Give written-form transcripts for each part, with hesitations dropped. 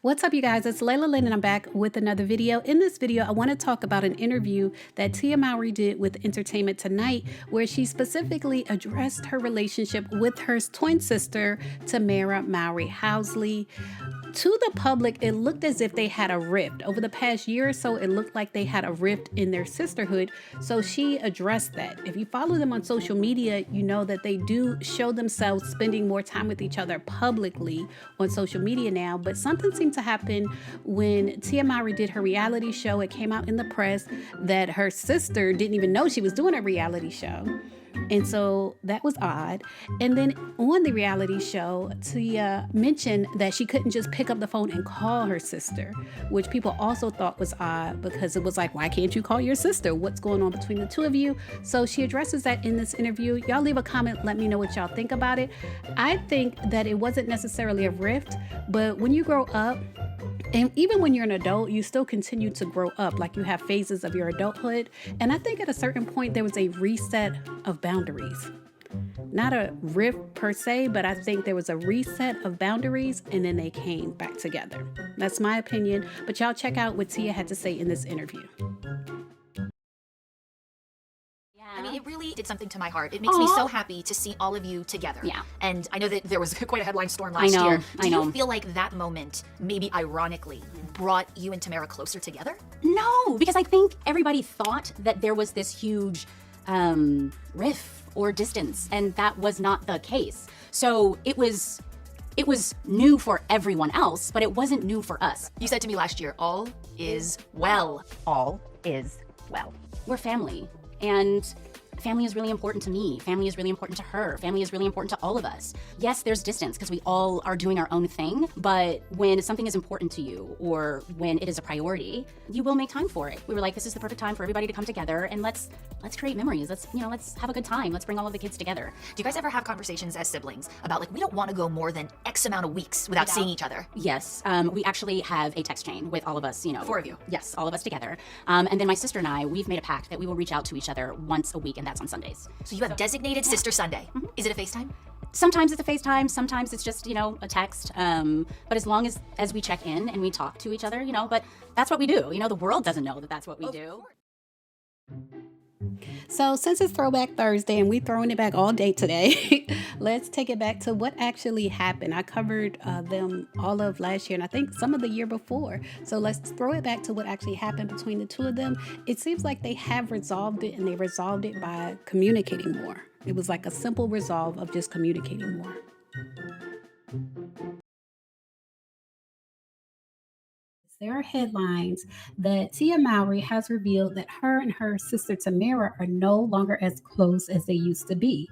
What's up, you guys? It's Layla Lynn, and I'm back with another video. In this video, I want to talk about an interview that Tamera Mowry did with Entertainment Tonight, where she specifically addressed her relationship with her twin sister, Tamera Mowry Housley. To the public, it looked as if they had a rift. Over the past year or so, it looked like they had a rift in their sisterhood. So she addressed that. If you follow them on social media, you know that they do show themselves spending more time with each other publicly on social media now. But something seemed to happen when Tamera Mowry did her reality show. It came out in the press that her sister didn't even know she was doing a reality show. And so that was odd. And then on the reality show, Tia mentioned that she couldn't just pick up the phone and call her sister, which people also thought was odd because it was like, why can't you call your sister? What's going on between the two of you? So she addresses that in this interview. Y'all leave a comment. Let me know what y'all think about it. I think that it wasn't necessarily a rift, but when you grow up, and even when you're an adult, you still continue to grow up. Like, you have phases of your adulthood. And I think at a certain point, there was a reset of boundaries. Not a rift per se, but I think there was a reset of boundaries, and then they came back together. That's my opinion. But y'all check out what Tia had to say in this interview. I mean, it really did something to my heart. It makes me so happy to see all of you together. Yeah. And I know that there was quite a headline storm last year. Do you feel like that moment, maybe ironically, brought you and Tamera closer together? No, because I think everybody thought that there was this huge rift or distance, and that was not the case. So it was new for everyone else, but it wasn't new for us. You said to me last year, all is well. All is well. We're family, and family is really important to me. Family is really important to her. Family is really important to all of us. Yes, there's distance because we all are doing our own thing, but when something is important to you or when it is a priority, you will make time for it. We were like, this is the perfect time for everybody to come together and let's create memories. Let's have a good time. Let's bring all of the kids together. Do you guys ever have conversations as siblings about, like, we don't want to go more than X amount of weeks without seeing each other? Yes, we actually have a text chain with all of us, 4 of you. Yes, all of us together. And then my sister and I, we've made a pact that we will reach out to each other once a week, and that's on Sundays. So you have designated Sister Sunday. Is it a FaceTime? Sometimes it's a FaceTime, sometimes it's just, a text. But as long as we check in and we talk to each other, but that's what we do. The world doesn't know that that's what we do. So since it's Throwback Thursday and we're throwing it back all day today, let's take it back to what actually happened. I covered them all of last year and I think some of the year before. So let's throw it back to what actually happened between the two of them. It seems like they have resolved it, and they resolved it by communicating more. It was like a simple resolve of just communicating more. There are headlines that Tamera Mowry has revealed that her and her sister Tamera are no longer as close as they used to be.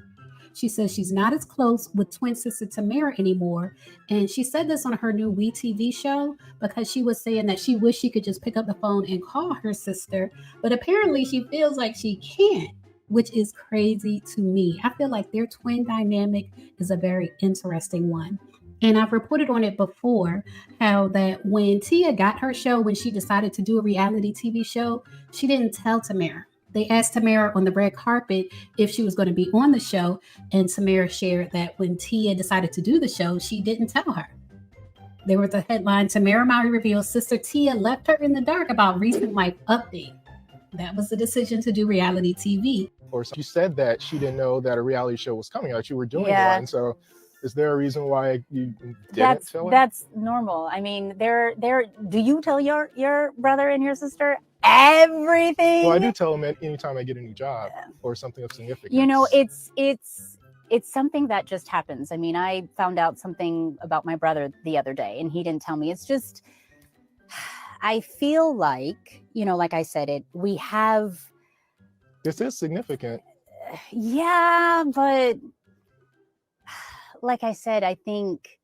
She says she's not as close with twin sister Tamera anymore. And she said this on her new WeTV show because she was saying that she wished she could just pick up the phone and call her sister. But apparently she feels like she can't, which is crazy to me. I feel like their twin dynamic is a very interesting one. And I've reported on it before, how that when Tia got her show, when she decided to do a reality TV show, she didn't tell Tamera. They asked Tamera on the red carpet if she was going to be on the show, and Tamera shared that when Tia decided to do the show, she didn't tell her. There was a headline, Tamera Mowry reveals sister Tia left her in the dark about recent life update. That was the decision to do reality TV. Or she said that she didn't know that a reality show was coming out. You were doing one, so is there a reason why you didn't tell her? That's normal. I mean, do you tell your brother and your sister everything? Well, I do tell them anytime I get a new job or something of significance. It's something that just happens. I mean, I found out something about my brother the other day and he didn't tell me. It's just, I feel like, like I said, we have. This is significant. Yeah, but like I said, I think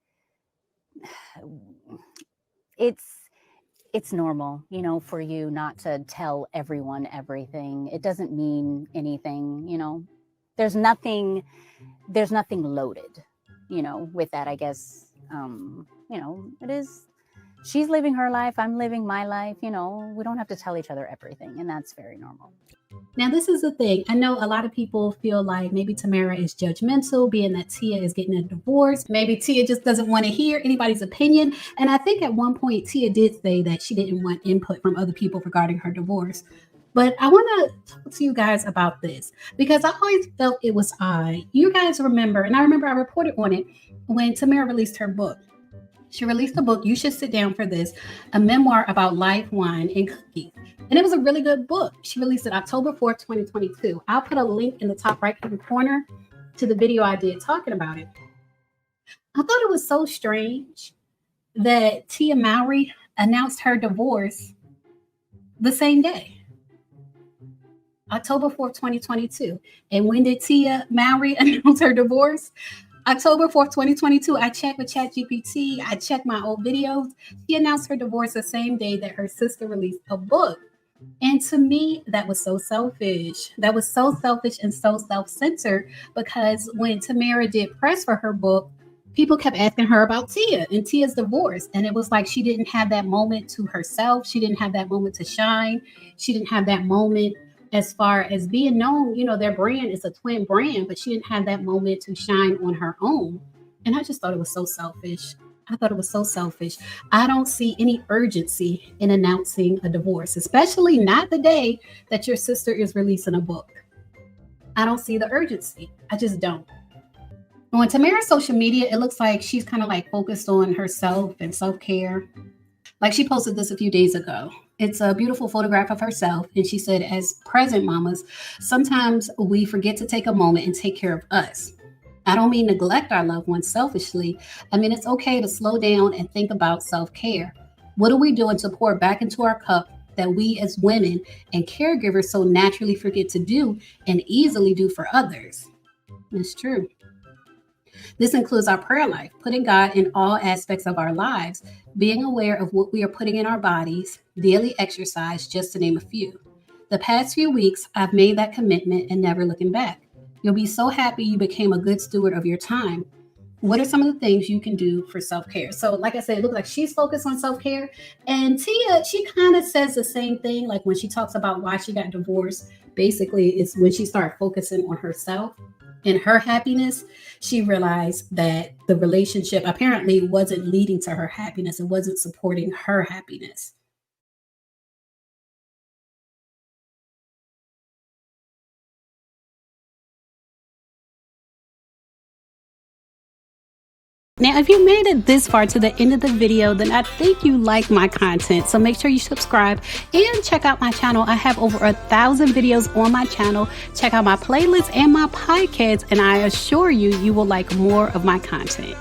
it's normal, for you not to tell everyone everything. It doesn't mean anything, There's nothing loaded, with that, I guess. It is she's living her life, I'm living my life. You know, we don't have to tell each other everything, and that's very normal. Now, this is the thing. I know a lot of people feel like maybe Tamera is judgmental, being that Tia is getting a divorce. Maybe Tia just doesn't want to hear anybody's opinion. And I think at one point, Tia did say that she didn't want input from other people regarding her divorce. But I want to talk to you guys about this because I always felt it was odd. You guys remember, and I remember I reported on it when Tamera released her book. She released a book, You Should Sit Down for This, a memoir about life, wine, and cookies. And it was a really good book. She released it October 4th, 2022. I'll put a link in the top right-hand corner to the video I did talking about it. I thought it was so strange that Tia Mowry announced her divorce the same day. October 4th, 2022. And when did Tia Mowry announce her divorce? October 4th, 2022. I checked with ChatGPT. I checked my old videos. She announced her divorce the same day that her sister released a book. And to me, that was so selfish. That was so selfish and so self-centered because when Tamera did press for her book, people kept asking her about Tia and Tia's divorce. And it was like she didn't have that moment to herself. She didn't have that moment to shine. She didn't have that moment as far as being known. You know, their brand is a twin brand, but she didn't have that moment to shine on her own. And I just thought it was so selfish. I thought it was so selfish. I don't see any urgency in announcing a divorce, especially not the day that your sister is releasing a book. I don't see the urgency. I just don't. On Tamera's social media, it looks like she's kind of like focused on herself and self-care. Like she posted this a few days ago. It's a beautiful photograph of herself. And she said, as present mamas, sometimes we forget to take a moment and take care of us. I don't mean neglect our loved ones selfishly. I mean, it's okay to slow down and think about self-care. What are we doing to pour back into our cup that we as women and caregivers so naturally forget to do and easily do for others? It's true. This includes our prayer life, putting God in all aspects of our lives, being aware of what we are putting in our bodies, daily exercise, just to name a few. The past few weeks, I've made that commitment and never looking back. You'll be so happy you became a good steward of your time. What are some of the things you can do for self-care? So like I said, it looks like she's focused on self-care. And Tia, she kind of says the same thing. Like when she talks about why she got divorced, basically it's when she started focusing on herself and her happiness. She realized that the relationship apparently wasn't leading to her happiness. It wasn't supporting her happiness. Now, if you made it this far to the end of the video, then I think you like my content. So make sure you subscribe and check out my channel. I have over 1,000 videos on my channel. Check out my playlist and my podcast, and I assure you, you will like more of my content.